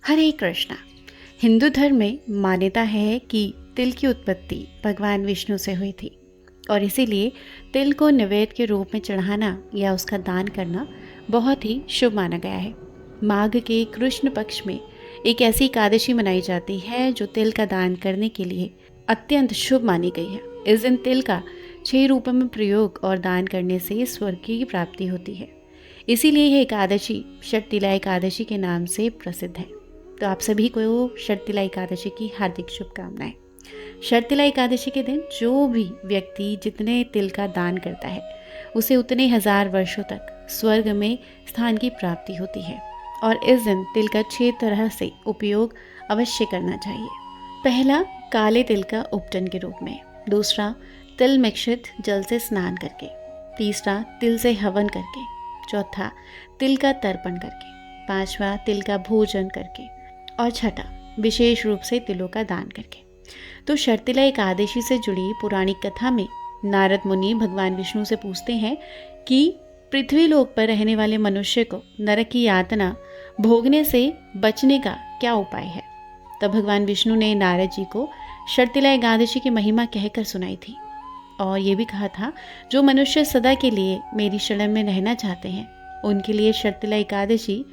हरे कृष्णा। हिंदू धर्म में मान्यता है कि तिल की उत्पत्ति भगवान विष्णु से हुई थी और इसीलिए तिल को नैवेद्य के रूप में चढ़ाना या उसका दान करना बहुत ही शुभ माना गया है। माघ के कृष्ण पक्ष में एक ऐसी एकादशी मनाई जाती है जो तिल का दान करने के लिए अत्यंत शुभ मानी गई है। इस दिन तिल का 6 रूपों में प्रयोग और दान करने से स्वर्ग की प्राप्ति होती है। इसीलिए यह एकादशी षटतिला एकादशी के नाम से प्रसिद्ध है। तो आप सभी को षटतिला एकादशी की हार्दिक शुभकामनाएं। षटतिला एकादशी के दिन जो भी व्यक्ति जितने तिल का दान करता है उसे उतने 1000 वर्षों तक स्वर्ग में स्थान की प्राप्ति होती है। और इस दिन तिल का 6 तरह से उपयोग अवश्य करना चाहिए। पहला, काले तिल का उपटन के रूप में। दूसरा, तिल मिश्रित जल से स्नान करके। तीसरा, तिल से हवन करके। चौथा, तिल का तर्पण करके। पांचवा, तिल का भोजन करके। और छठा, विशेष रूप से तिलों का दान करके। तो षटतिला एकादशी से जुड़ी पौराणिक कथा में नारद मुनि भगवान विष्णु से पूछते हैं कि पृथ्वी लोक पर रहने वाले मनुष्य को नरक की यातना भोगने से बचने का क्या उपाय है। तब भगवान विष्णु ने नारद जी को षटतिला एकादशी की महिमा कहकर सुनाई थी और ये भी कहा था, जो मनुष्य सदा के लिए मेरी शरण में रहना चाहते हैं उनके लिए षटतिला एकादशी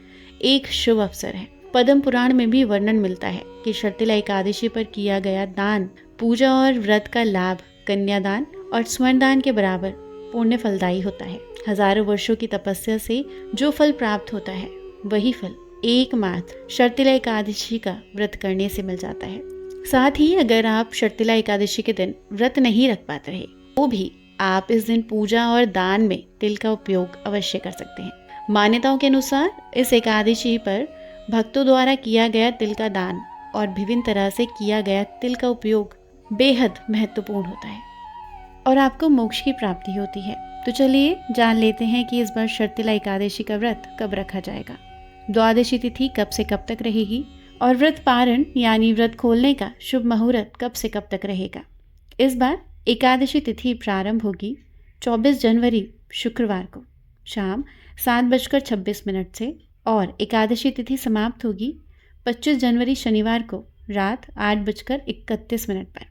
एक शुभ अवसर है। पद्म पुराण में भी वर्णन मिलता है कि षटतिला एकादशी पर किया गया दान, पूजा और व्रत का लाभ कन्यादान और स्वर्णदान के बराबर पुण्य फलदायी होता है। हजारों वर्षों की तपस्या से जो फल प्राप्त होता है वही फल एकमात्र षटतिला एकादशी का व्रत करने से मिल जाता है। साथ ही अगर आप षटतिला एकादशी के दिन व्रत नहीं रख पाते रहे तो भी आप इस दिन पूजा और दान में तिल का उपयोग अवश्य कर सकते हैं। मान्यताओं के अनुसार इस एकादशी पर भक्तों द्वारा किया गया तिल का दान और विभिन्न तरह से किया गया तिल का उपयोग बेहद महत्वपूर्ण होता है और आपको मोक्ष की प्राप्ति होती है। तो चलिए जान लेते हैं कि इस बार षटतिला एकादशी का व्रत कब रखा जाएगा, द्वादशी तिथि कब से कब तक रहेगी और व्रत पारण यानी व्रत खोलने का शुभ मुहूर्त कब से कब तक रहेगा। इस बार एकादशी तिथि प्रारंभ होगी 24 जनवरी शुक्रवार को शाम 7:26 से और एकादशी तिथि समाप्त होगी 25 जनवरी शनिवार को रात 8:31 पर।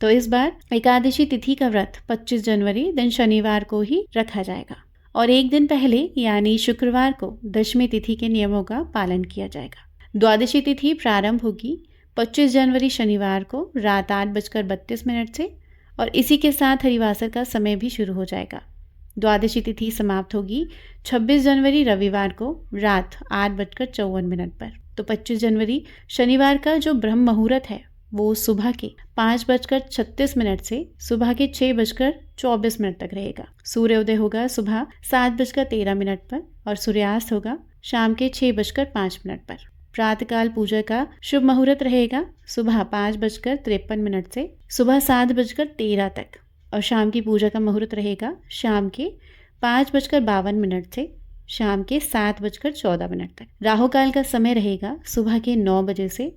तो इस बार एकादशी तिथि का व्रत 25 जनवरी दिन शनिवार को ही रखा जाएगा और एक दिन पहले यानी शुक्रवार को दशमी तिथि के नियमों का पालन किया जाएगा। द्वादशी तिथि प्रारंभ होगी 25 जनवरी शनिवार को रात 8:32 से और इसी के साथ हरिवासर का समय भी शुरू हो जाएगा। द्वादशी तिथि समाप्त होगी 26 जनवरी रविवार को रात 8:54 पर। तो 25 जनवरी शनिवार का जो ब्रह्म मुहूर्त है वो सुबह के 5:36 से सुबह के 6:24 तक रहेगा। सूर्योदय होगा सुबह 7:13 पर और सूर्यास्त होगा शाम के 6:05 पर। प्रातःकाल पूजा का शुभ मुहूर्त रहेगा सुबह 5:53 से सुबह 7:13 तक और शाम की पूजा का मुहूर्त रहेगा शाम के 5:52 से शाम के 7:14 तक। राहु काल का समय रहेगा सुबह के 9 बजे से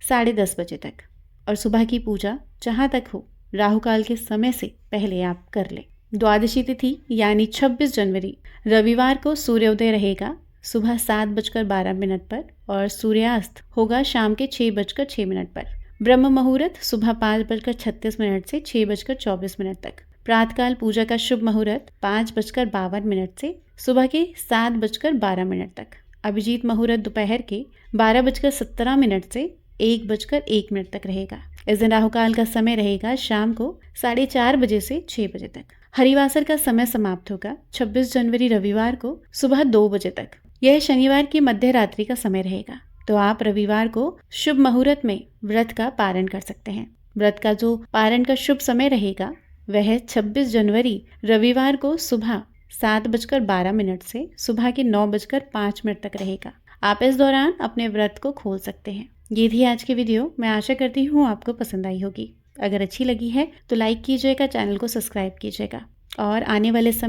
10:30 बजे तक और सुबह की पूजा जहाँ तक हो राहु काल के समय से पहले आप कर लें। द्वादशी तिथि यानी 26 जनवरी रविवार को सूर्योदय रहेगा सुबह 7:12 पर और सूर्यास्त होगा शाम के 6:06 पर। ब्रह्म मुहूर्त सुबह 5:36 से 6:24 तक। प्रातःकाल पूजा का शुभ मुहूर्त 5:52 से सुबह के 7:12 तक। अभिजीत मुहूर्त दोपहर के 12:17 से 1:01 तक रहेगा। इस दिन राहु काल का समय रहेगा शाम को 4:30 बजे से 6 बजे तक। हरिवासर का समय समाप्त होगा 26 जनवरी रविवार को सुबह 2 बजे तक। यह शनिवार की मध्य रात्रि का समय रहेगा। तो आप रविवार को शुभ मुहूर्त में व्रत का पारण कर सकते हैं। व्रत का जो पारण का शुभ समय रहेगा वह 26 जनवरी रविवार को सुबह 7:12 से सुबह के 9:05 तक रहेगा। आप इस दौरान अपने व्रत को खोल सकते हैं। ये थी आज की वीडियो। मैं आशा करती हूँ आपको पसंद आई होगी। अगर अच्छी लगी है तो लाइक कीजिएगा, चैनल को सब्सक्राइब कीजिएगा और आने वाले समय